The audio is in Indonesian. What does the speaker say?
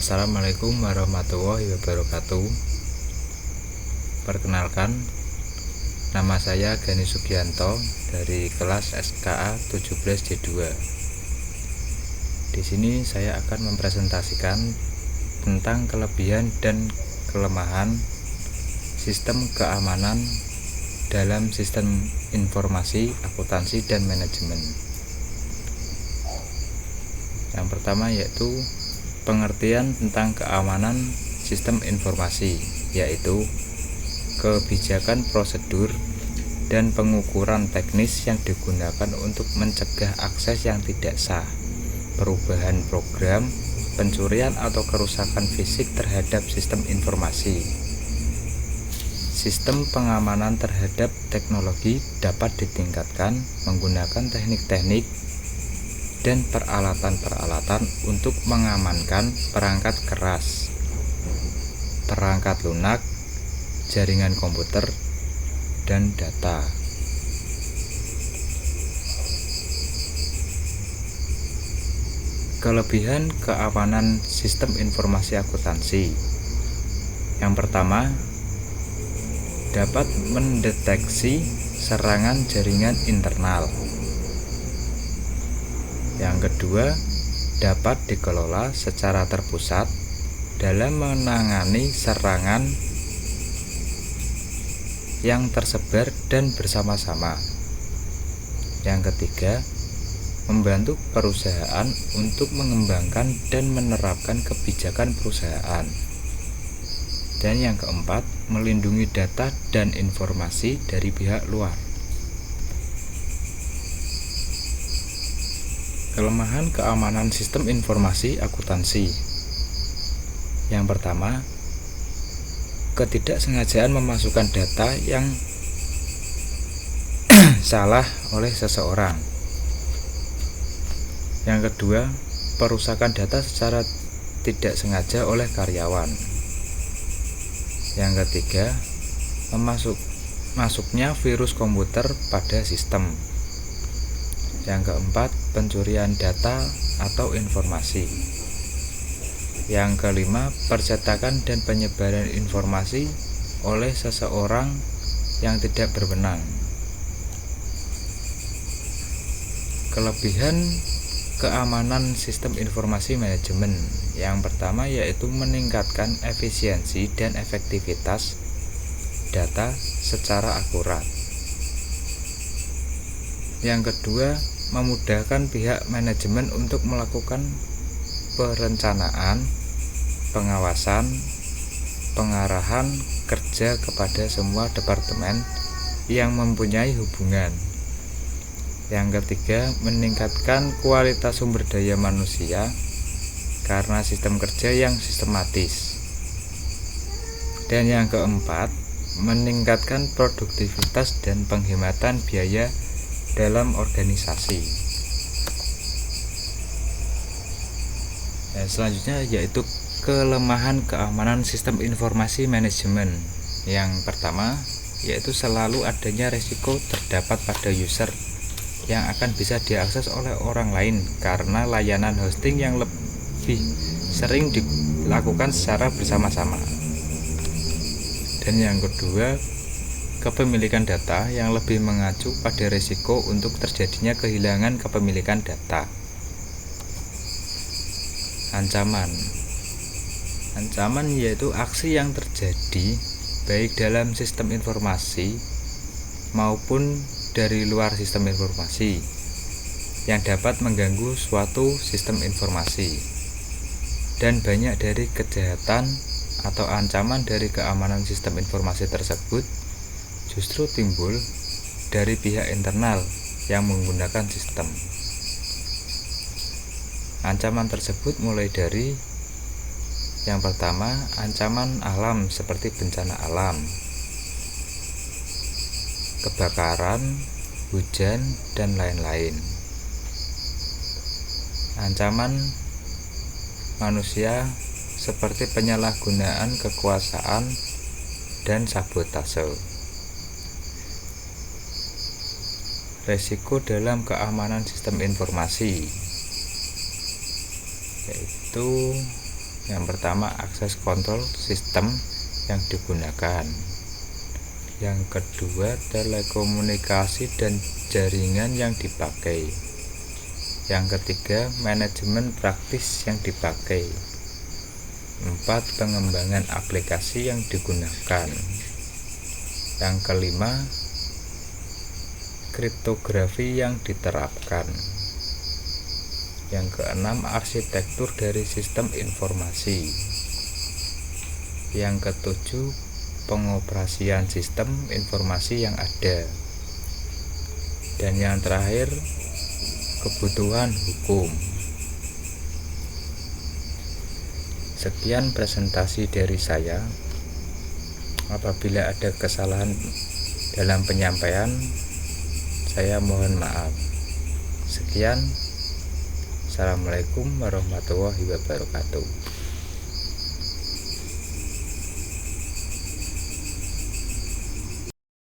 Assalamualaikum warahmatullahi wabarakatuh. Perkenalkan, nama saya Gani Sugianto dari kelas SKA 17D2. Di sini saya akan mempresentasikan tentang kelebihan dan kelemahan sistem keamanan dalam sistem informasi, akuntansi, dan manajemen. Yang pertama yaitu pengertian tentang keamanan sistem informasi, yaitu kebijakan prosedur dan pengukuran teknis yang digunakan untuk mencegah akses yang tidak sah, perubahan program, pencurian atau kerusakan fisik terhadap sistem informasi. Sistem pengamanan terhadap teknologi dapat ditingkatkan menggunakan teknik-teknik dan peralatan-peralatan untuk mengamankan perangkat keras, perangkat lunak, jaringan komputer, dan data. Kelebihan keamanan sistem informasi akuntansi. Yang pertama, dapat mendeteksi serangan jaringan internal. Yang kedua, dapat dikelola secara terpusat dalam menangani serangan yang tersebar dan bersama-sama. Yang ketiga, membantu perusahaan untuk mengembangkan dan menerapkan kebijakan perusahaan. Dan yang keempat, melindungi data dan informasi dari pihak luar. Kelemahan keamanan sistem informasi akuntansi. Yang pertama, ketidaksengajaan memasukkan data yang salah oleh seseorang. Yang kedua, perusakan data secara tidak sengaja oleh karyawan. Yang ketiga, masuknya virus komputer pada sistem. Yang keempat, pencurian data atau informasi. Yang kelima, percetakan dan penyebaran informasi oleh seseorang yang tidak berwenang. Kelebihan keamanan sistem informasi manajemen. Yang pertama yaitu meningkatkan efisiensi dan efektivitas data secara akurat. Yang kedua, memudahkan pihak manajemen untuk melakukan perencanaan, pengawasan, pengarahan kerja kepada semua departemen yang mempunyai hubungan. Yang ketiga, meningkatkan kualitas sumber daya manusia karena sistem kerja yang sistematis. Dan yang keempat, meningkatkan produktivitas dan penghematan biaya dalam organisasi. Selanjutnya yaitu kelemahan keamanan sistem informasi manajemen. Yang pertama yaitu selalu adanya risiko terdapat pada user yang akan bisa diakses oleh orang lain karena layanan hosting yang lebih sering dilakukan secara bersama-sama. Dan yang kedua, kepemilikan data yang lebih mengacu pada risiko untuk terjadinya kehilangan kepemilikan data. Ancaman yaitu aksi yang terjadi baik dalam sistem informasi maupun dari luar sistem informasi yang dapat mengganggu suatu sistem informasi. Dan banyak dari kejahatan atau ancaman dari keamanan sistem informasi tersebut justru timbul dari pihak internal yang menggunakan sistem. Ancaman tersebut mulai dari yang pertama, ancaman alam seperti bencana alam, kebakaran, hujan, dan lain-lain. Ancaman manusia seperti penyalahgunaan kekuasaan dan sabotase. Resiko dalam keamanan sistem informasi, yaitu Yang pertama, akses kontrol sistem yang digunakan. Yang kedua, telekomunikasi dan jaringan yang dipakai. Yang ketiga, manajemen praktis yang dipakai. 4. Pengembangan aplikasi yang digunakan. Yang kelima, kriptografi yang diterapkan. Yang keenam, arsitektur dari sistem informasi. Yang ketujuh, pengoperasian sistem informasi yang ada. Dan yang terakhir, kebutuhan hukum. Sekian presentasi dari saya. Apabila ada kesalahan dalam penyampaian, saya mohon maaf. Sekian. Assalamualaikum warahmatullahi wabarakatuh.